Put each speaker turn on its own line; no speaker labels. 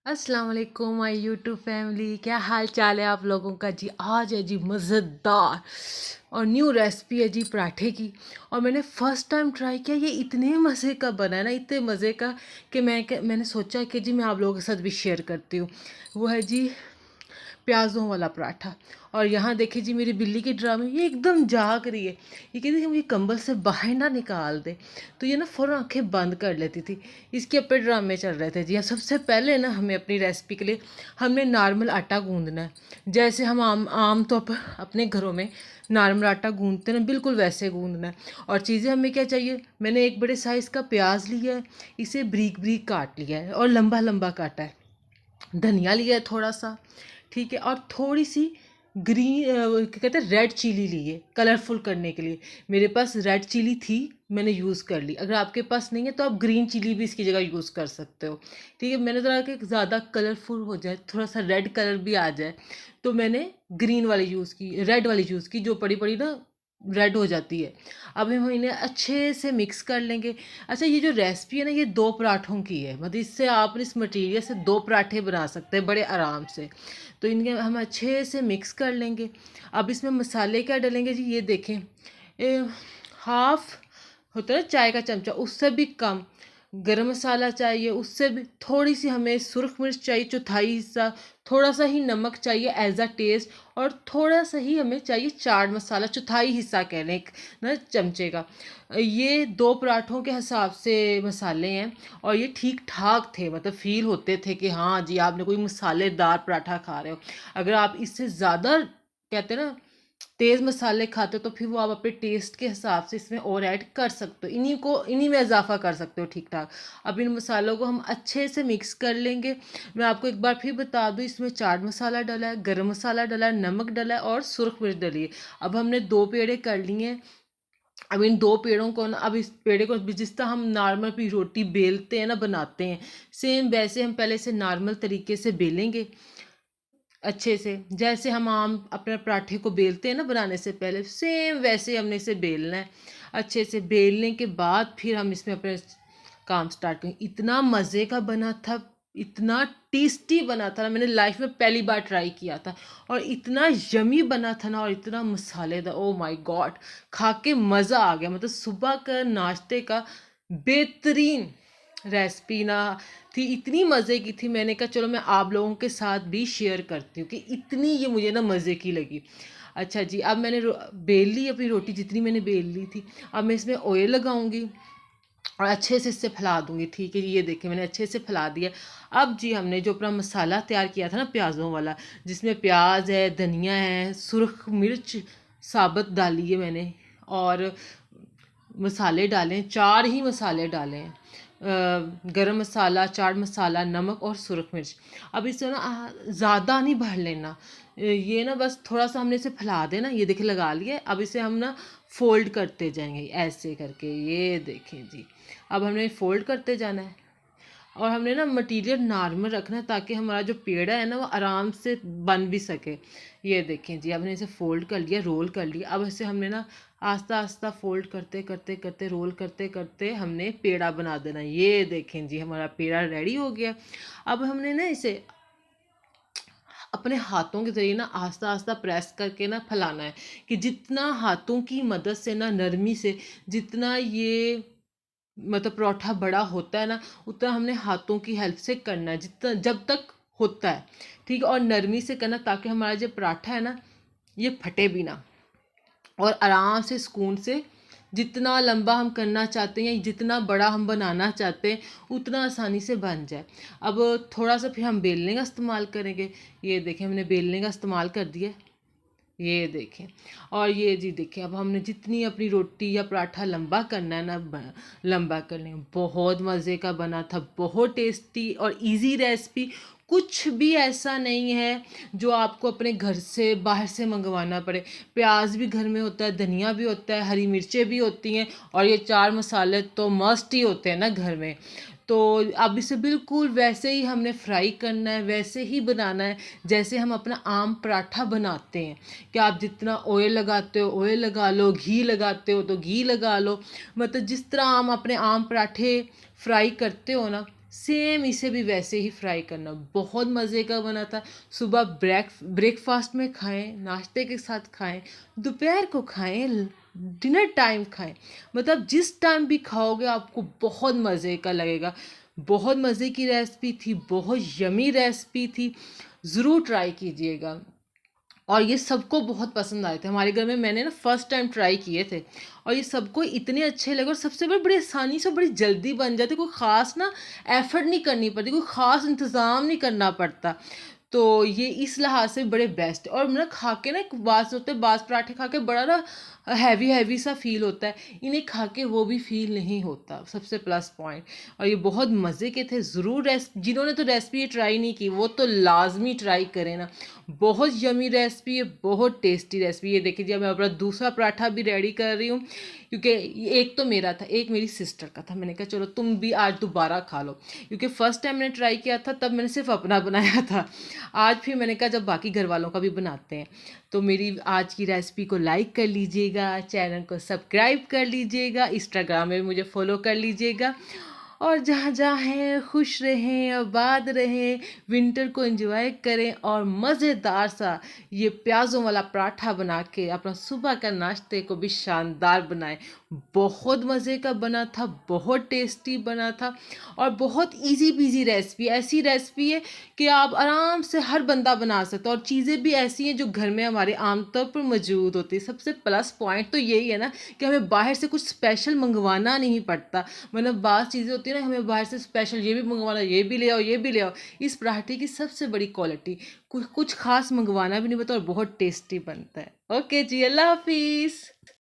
अस्सलाम वालेकुम my YouTube family, क्या हाल चाल है आप लोगों का जी। आज है जी मज़ेदार और न्यू रेसिपी है जी पराठे की। और मैंने फ़र्स्ट टाइम ट्राई किया, ये इतने मज़े का बना है ना, इतने मज़े का कि मैंने सोचा कि जी मैं आप लोगों के साथ भी शेयर करती हूँ। वो है जी प्याज़ों वाला पराठा। और यहाँ देखिए जी मेरी बिल्ली की ड्रामे, ये एकदम जाग रही है। ये कहती थी मुझे कंबल से बाहर ना निकाल दे, तो ये ना फ़ौरन आंखें बंद कर लेती थी। इसके अपने ड्रामे चल रहे थे जी। अब सबसे पहले ना हमें अपनी रेसिपी के लिए हमने नॉर्मल आटा गूंदना है, जैसे हम आम तौर पर अपने घरों में नॉर्मल आटा गूंदते हैं ना, बिल्कुल वैसे गूंदना है। और चीज़ें हमें क्या चाहिए, मैंने एक बड़े साइज़ का प्याज लिया है, इसे ब्रीक ब्रीक काट लिया है और लंबा लंबा काटा है। धनिया लिया है थोड़ा सा, ठीक है। और थोड़ी सी ग्रीन क्या कहते हैं, रेड चिली ली है कलरफुल करने के लिए। मेरे पास रेड चिली थी, मैंने यूज़ कर ली। अगर आपके पास नहीं है तो आप ग्रीन चिली भी इसकी जगह यूज़ कर सकते हो, ठीक है। मैंने थोड़ा कि ज़्यादा कलरफुल हो जाए, थोड़ा सा रेड कलर भी आ जाए, तो मैंने ग्रीन वाली यूज़ की, रेड वाली यूज़ की, जो पड़ी पड़ी ना रेड हो जाती है। अब हम इन्हें अच्छे से मिक्स कर लेंगे। अच्छा, ये जो रेसिपी है ना, ये दो पराठों की है, मतलब इससे आप इस मटेरियल से दो पराठे बना सकते हैं बड़े आराम से। तो इनके हम अच्छे से मिक्स कर लेंगे। अब इसमें मसाले क्या डालेंगे जी, ये देखें। हाफ होता है चाय का चमचा, उससे भी कम गरम मसाला चाहिए, उससे भी थोड़ी सी हमें सुरख मिर्च चाहिए, चौथाई हिस्सा। थोड़ा सा ही नमक चाहिए एज अ टेस्ट, और थोड़ा सा ही हमें चाहिए चाट मसाला, चौथाई हिस्सा कह लें ना, चमचे का। ये दो पराठों के हिसाब से मसाले हैं, और ये ठीक ठाक थे, मतलब फील होते थे कि हाँ जी आपने कोई मसालेदार पराठा खा रहे हो। अगर आप इससे ज़्यादा कहते हैं ना तेज़ मसाले खाते हो, तो फिर वो आप अपने टेस्ट के हिसाब से इसमें और ऐड कर सकते हो, इन्हीं में इजाफा कर सकते हो ठीक ठाक। अब इन मसालों को हम अच्छे से मिक्स कर लेंगे। मैं आपको एक बार फिर बता दूं, इसमें चाट मसाला डाला है, गरम मसाला डाला है, नमक डाला है और सुरख मिर्च डाली है। अब हमने दो पेड़े कर लिए हैं। अब इन दो पेड़ों को ना, अब इस पेड़े को जिस तरह हम नॉर्मल भी रोटी बेलते हैं ना, बनाते हैं, सेम वैसे हम पहले से नॉर्मल तरीके से बेलेंगे अच्छे से। जैसे हम आम अपने पराठे को बेलते हैं ना बनाने से पहले, सेम वैसे हमने इसे बेलना है। अच्छे से बेलने के बाद फिर हम इसमें अपने काम स्टार्ट करेंगे। इतना मज़े का बना था, इतना टेस्टी बना था ना, मैंने लाइफ में पहली बार ट्राई किया था। और इतना यमी बना था ना, और इतना मसालेदार, ओ माय गॉड। खा के मज़ा आ गया, मतलब सुबह का नाश्ते का बेहतरीन रेसिपी ना थी। इतनी मज़े की थी, मैंने कहा चलो मैं आप लोगों के साथ भी शेयर करती हूँ कि इतनी ये मुझे ना मज़े की लगी। अच्छा जी, अब मैंने बेल ली अपनी रोटी, जितनी मैंने बेल ली थी। अब मैं इसमें ऑयल लगाऊंगी और अच्छे से इससे फैला दूंगी, ठीक है जी। ये देखिए मैंने अच्छे से फैला दिया। अब जी हमने जो अपना मसाला तैयार किया था ना प्याज़ों वाला, जिसमें प्याज है, धनिया है, सुरख मिर्च साबुत डाली है मैंने, और मसाले डाले हैं, चार ही मसाले डाले हैं। गरम मसाला, चाट मसाला, नमक और सुरख मिर्च। अब इसे ना ज़्यादा नहीं भर लेना, ये ना बस थोड़ा सा हमने इसे फैला देना। ये देखिए लगा लिए। अब इसे हम ना फोल्ड करते जाएंगे ऐसे करके, ये देखें जी। अब हमने फोल्ड करते जाना है, और हमने ना मटीरियल नॉर्मल रखना है, ताकि हमारा जो पेड़ा है ना वो आराम से बन भी सके। ये देखें जी, हमने इसे फोल्ड कर लिया, रोल कर लिया। अब इसे हमने ना आस्ता आस्ता फोल्ड करते करते करते, रोल करते करते हमने पेड़ा बना देना। ये देखें जी हमारा पेड़ा रेडी हो गया। अब हमने ना इसे अपने हाथों के ज़रिए ना आस्ता आस्ता प्रेस करके ना फैलाना है, कि जितना हाथों की मदद से ना, नरमी से, जितना ये मतलब परोठा बड़ा होता है ना, उतना हमने हाथों की हेल्प से करना है, जितना जब तक होता है, ठीक है। और नरमी से करना, ताकि हमारा जो पराठा है ना, ये फटे भी ना, और आराम से सुकून से जितना लंबा हम करना चाहते हैं, जितना बड़ा हम बनाना चाहते हैं, उतना आसानी से बन जाए। अब थोड़ा सा फिर हम बेलने का इस्तेमाल करेंगे। ये देखें हमने बेलने का इस्तेमाल कर दिया, ये देखें। और ये जी देखें, अब हमने जितनी अपनी रोटी या पराठा लंबा करना है ना, लंबा कर लें। बहुत मज़े का बना था, बहुत टेस्टी और इजी रेसिपी। कुछ भी ऐसा नहीं है जो आपको अपने घर से बाहर से मंगवाना पड़े। प्याज भी घर में होता है, धनिया भी होता है, हरी मिर्चें भी होती हैं, और ये चार मसाले तो मस्ट ही होते हैं ना घर में। तो अब इसे बिल्कुल वैसे ही हमने फ्राई करना है, वैसे ही बनाना है जैसे हम अपना आम पराठा बनाते हैं। कि आप जितना ऑयल लगाते हो ऑयल लगा लो, घी लगाते हो तो घी लगा लो, मतलब जिस तरह हम अपने आम पराठे फ्राई करते हो ना, सेम इसे भी वैसे ही फ्राई करना, बहुत मज़े का बना था। सुबह ब्रेकफास्ट में खाएं, नाश्ते के साथ खाएं, दोपहर को खाएं, डिनर टाइम खाएं, मतलब जिस टाइम भी खाओगे आपको बहुत मज़े का लगेगा। बहुत मज़े की रेसिपी थी, बहुत यमी रेसिपी थी, ज़रूर ट्राई कीजिएगा। और ये सबको बहुत पसंद आए थे। हमारे घर में मैंने ना फर्स्ट टाइम ट्राई किए थे और ये सबको इतने अच्छे लगे, और सबसे बड़ी आसानी से बड़ी जल्दी बन जाते, कोई ख़ास ना एफर्ट नहीं करनी पड़ती, कोई ख़ास इंतज़ाम नहीं करना पड़ता। तो ये इस लिहाज से बड़े बेस्ट। और ना खा के ना, एक बास होते हैं, बास पराठे खा के बड़ा ना हैवी हैवी सा फील होता है, इन्हें खा के वो भी फील नहीं होता, सबसे प्लस पॉइंट। और ये बहुत मज़े के थे। ज़रूर जिन्होंने तो रेसिपी ट्राई नहीं की वो तो लाजमी ट्राई करें ना, बहुत यमी रेसिपी है, बहुत टेस्टी रेसिपी। ये देखिए, मैं अपना दूसरा पराठा भी रेडी कर रही हूँ, क्योंकि एक तो मेरा था, एक मेरी सिस्टर का था। मैंने कहा चलो तुम भी आज दोबारा खा लो, क्योंकि फ़र्स्ट टाइम मैंने ट्राई किया था तब मैंने सिर्फ अपना बनाया था। आज फिर मैंने कहा जब बाकी घर वालों का भी बनाते हैं, तो मेरी आज की रेसिपी को लाइक कर लीजिएगा, चैनल को सब्सक्राइब कर लीजिएगा, इंस्टाग्राम में भी मुझे फॉलो कर लीजिएगा। और जहाँ जहाँ हैं खुश रहें, आबाद रहें, विंटर को एंजॉय करें, और मज़ेदार सा ये प्याज़ों वाला पराठा बना के अपना सुबह का नाश्ते को भी शानदार बनाएं। बहुत मज़े का बना था, बहुत टेस्टी बना था, और बहुत इजी पीजी रेसिपी, ऐसी रेसिपी है कि आप आराम से हर बंदा बना सकता है। और चीज़ें भी ऐसी हैं जो घर में हमारे आमतौर पर मौजूद होती है। सबसे प्लस पॉइंट तो यही है ना कि हमें बाहर से कुछ स्पेशल मंगवाना नहीं पड़ता। मतलब बात चीज़ें होती है ना, हमें बाहर से स्पेशल ये भी मंगवाना, ये भी ले आओ, ये भी ले आओ। इस पराठे की सबसे बड़ी क्वालिटी, कुछ खास मंगवाना भी नहीं पड़ता और बहुत टेस्टी बनता है। ओके जी, अल्लाह हाफिज़।